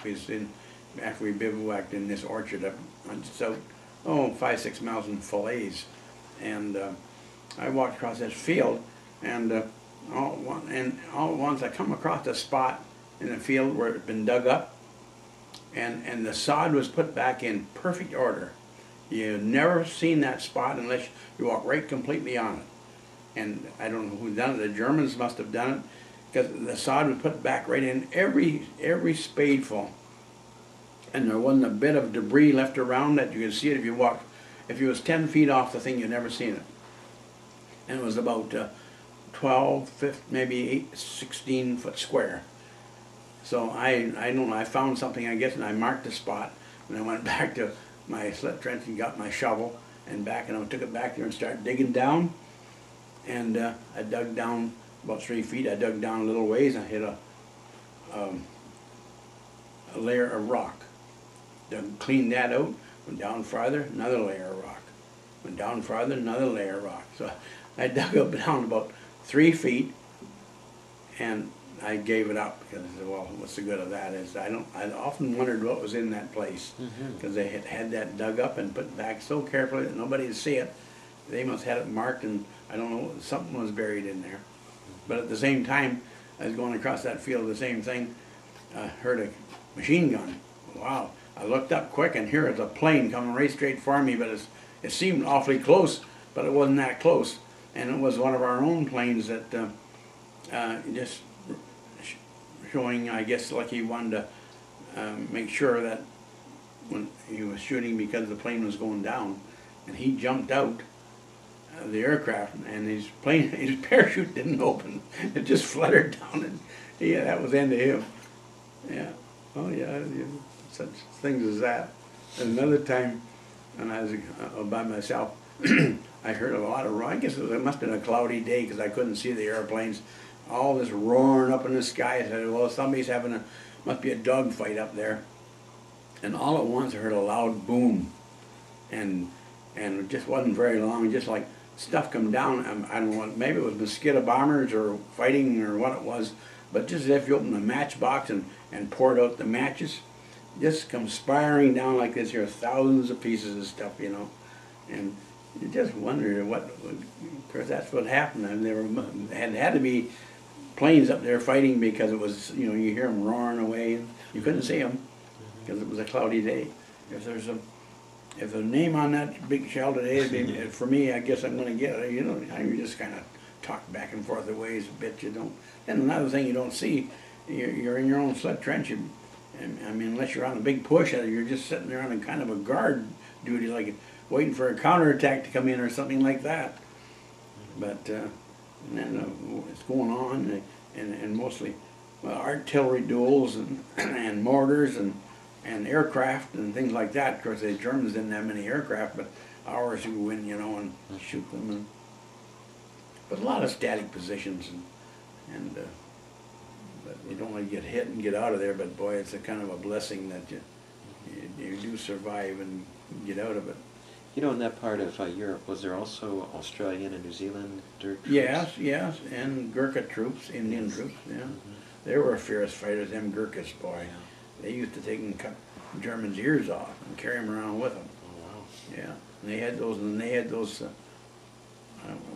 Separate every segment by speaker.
Speaker 1: is in, after we bivouacked in this orchard up, just out, oh, 5, 6 miles in fillets. And I walked across this field, and all at once I come across a spot in the field where it had been dug up, and the sod was put back in perfect order. You've never seen that spot unless you walk right completely on it. And I don't know who done it. The Germans must have done it, because the sod was put back right in every spadeful, and there wasn't a bit of debris left around that you could see it if you walked. If you was 10 feet off the thing, you'd never seen it. And it was about 12, 15, maybe 8, 16 foot square. So I don't know, I found something, I guess, and I marked the spot, and I went back to my slit trench and got my shovel and back, and I took it back there and started digging down. And I dug down about 3 feet. I dug down a little ways. I hit a layer of rock. Cleaned that out. Went down farther, another layer of rock. Went down farther, another layer of rock. So I dug up down about 3 feet, and I gave it up because, well, what's the good of that? I often wondered what was in that place, because they had that dug up and put back so carefully that nobody would see it. They must have had it marked, and I don't know, something was buried in there. But at the same time, I was going across that field, the same thing, heard a machine gun. Wow. I looked up quick, and here is a plane coming right straight for me, but it seemed awfully close, but it wasn't that close. And it was one of our own planes that just showing, I guess, like he wanted to make sure that when he was shooting, because the plane was going down, and he jumped out of the aircraft, and his parachute didn't open. It just fluttered down, and yeah, that was the end of him. Yeah. Oh yeah, such things as that. And another time, when I was by myself, I heard a lot of, I guess it must have been a cloudy day because I couldn't see the airplanes. All this roaring up in the sky. I said, well, somebody's having must be a dog fight up there. And all at once I heard a loud boom. And it just wasn't very long, just like stuff come down. I don't know, maybe it was mosquito bombers or fighting or what it was, but just as if you opened a matchbox and poured out the matches, just come spiraling down like this here, thousands of pieces of stuff, you know. And you just wonder what, of course that's what happened. And there had to be planes up there fighting, because it was, you know, you hear them roaring away, and you couldn't see them because it was a cloudy day. If the name on that big shell today would be, for me, I guess I'm going to get it. You know, you just kind of talk back and forth a ways a bit. You don't. And another thing you don't see, you're in your own slit trench. I mean, unless you're on a big push, you're just sitting there on a kind of a guard duty, like waiting for a counterattack to come in or something like that. But and then it's going on, and mostly artillery duels and mortars and aircraft and things like that. Of course, the Germans didn't have many aircraft, but ours would win, you know, and shoot them. But a lot of static positions, but you don't want to get hit and get out of there. But boy, it's a kind of a blessing that you do survive and get out of it.
Speaker 2: You know, in that part of Europe, was there also Australian and New Zealand troops?
Speaker 1: Yes, and Gurkha troops, Indian troops, yeah. They were fierce fighters, them Gurkhas, boy.
Speaker 2: Yeah.
Speaker 1: They used to take and cut Germans' ears off and carry them around with them.
Speaker 2: Oh, wow.
Speaker 1: Yeah, and they had those,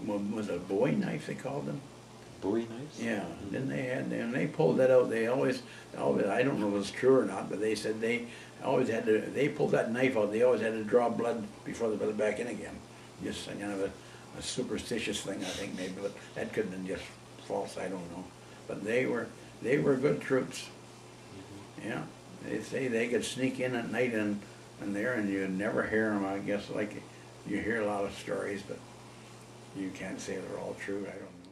Speaker 1: was it a Bowie knife they called them?
Speaker 2: Bowie knives?
Speaker 1: Yeah, then they pulled that out. They always, I don't know if it was true or not, but they said they always had to, they pulled that knife out, they always had to draw blood before they put it back in again. Just kind of a superstitious thing, I think, maybe, but that could have been just false, I don't know. But they were good troops. Yeah, they say they could sneak in at night and you'd never hear them. I guess, like you hear a lot of stories, but you can't say they're all true. I don't know.